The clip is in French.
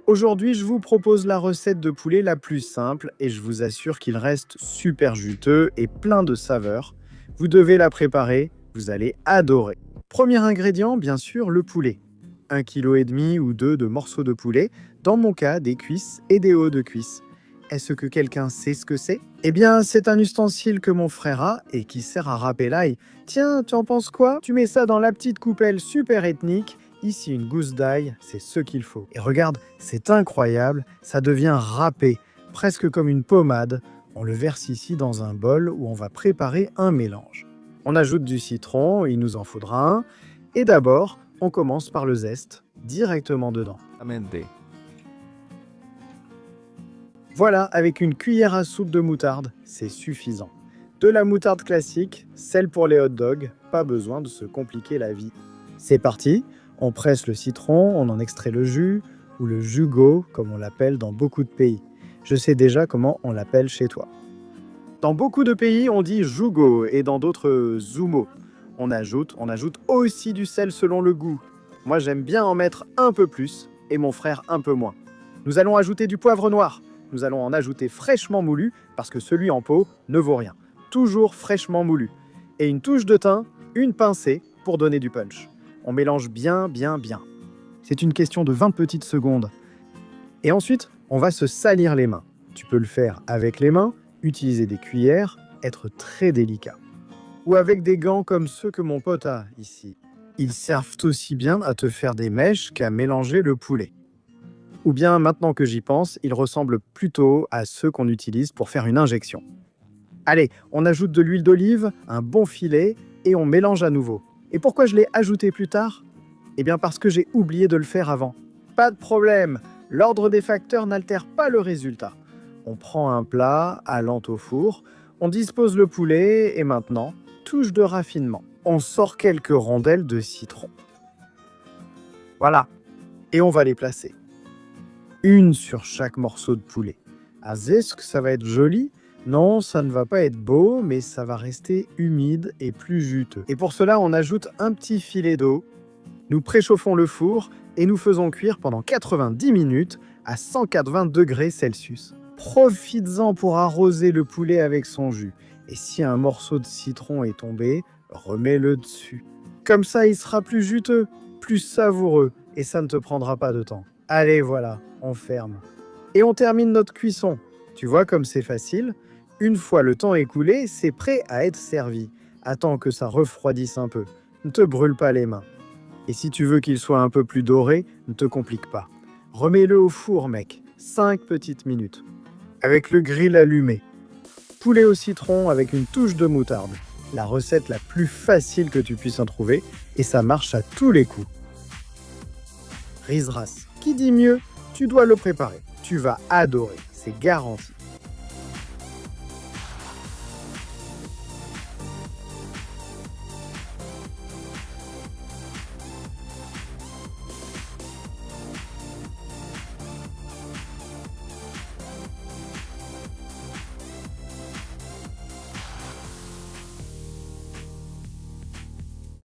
Aujourd'hui, je vous propose la recette de poulet la plus simple et je vous assure qu'il reste super juteux et plein de saveurs. Vous devez la préparer, vous allez adorer. Premier ingrédient, bien sûr, le poulet. 1,5 kg ou 2 de morceaux de poulet, dans mon cas, des cuisses et des hauts de cuisse. Est-ce que quelqu'un sait ce que c'est? Eh bien, c'est un ustensile que mon frère a et qui sert à râper l'ail. Tiens, tu en penses quoi? Tu mets ça dans la petite coupelle super ethnique. Ici, une gousse d'ail, c'est ce qu'il faut. Et regarde, c'est incroyable, ça devient râpé, presque comme une pommade. On le verse ici dans un bol où on va préparer un mélange. On ajoute du citron, il nous en faudra un. Et d'abord, on commence par le zeste, directement dedans. Voilà, avec une cuillère à soupe de moutarde, c'est suffisant. De la moutarde classique, celle pour les hot dogs, pas besoin de se compliquer la vie. C'est parti, on presse le citron, on en extrait le jus, ou le jugo, comme on l'appelle dans beaucoup de pays. Je sais déjà comment on l'appelle chez toi. Dans beaucoup de pays, on dit jugo et dans d'autres zumo. On ajoute aussi du sel selon le goût. Moi, j'aime bien en mettre un peu plus et mon frère un peu moins. Nous allons ajouter du poivre noir. Nous allons en ajouter fraîchement moulu parce que celui en pot ne vaut rien. Toujours fraîchement moulu. Et une touche de thym, une pincée pour donner du punch. On mélange bien. C'est une question de 20 petites secondes. Et ensuite, on va se salir les mains. Tu peux le faire avec les mains, utiliser des cuillères, être très délicat. Ou avec des gants comme ceux que mon pote a ici. Ils servent aussi bien à te faire des mèches qu'à mélanger le poulet. Ou bien, maintenant que j'y pense, ils ressemblent plutôt à ceux qu'on utilise pour faire une injection. Allez, on ajoute de l'huile d'olive, un bon filet, et on mélange à nouveau. Et pourquoi je l'ai ajouté plus tard? Eh bien parce que j'ai oublié de le faire avant. Pas de problème, l'ordre des facteurs n'altère pas le résultat. On prend un plat, allant au four, on dispose le poulet, et maintenant, touche de raffinement. On sort quelques rondelles de citron. Voilà, et on va les placer. Une sur chaque morceau de poulet. Ah, est-ce que ça va être joli? Non, ça ne va pas être beau, mais ça va rester humide et plus juteux. Et pour cela, on ajoute un petit filet d'eau. Nous préchauffons le four et nous faisons cuire pendant 90 minutes à 180 degrés Celsius. Profites-en pour arroser le poulet avec son jus. Et si un morceau de citron est tombé, remets-le dessus. Comme ça, il sera plus juteux, plus savoureux et ça ne te prendra pas de temps. Allez, voilà, on ferme. Et on termine notre cuisson. Tu vois comme c'est facile? Une fois le temps écoulé, c'est prêt à être servi. Attends que ça refroidisse un peu. Ne te brûle pas les mains. Et si tu veux qu'il soit un peu plus doré, ne te complique pas. Remets-le au four, mec. 5 petites minutes. Avec le grill allumé. Poulet au citron avec une touche de moutarde. La recette la plus facile que tu puisses en trouver. Et ça marche à tous les coups. Riz Ras. Qui dit mieux? Tu dois le préparer. Tu vas adorer. C'est garanti.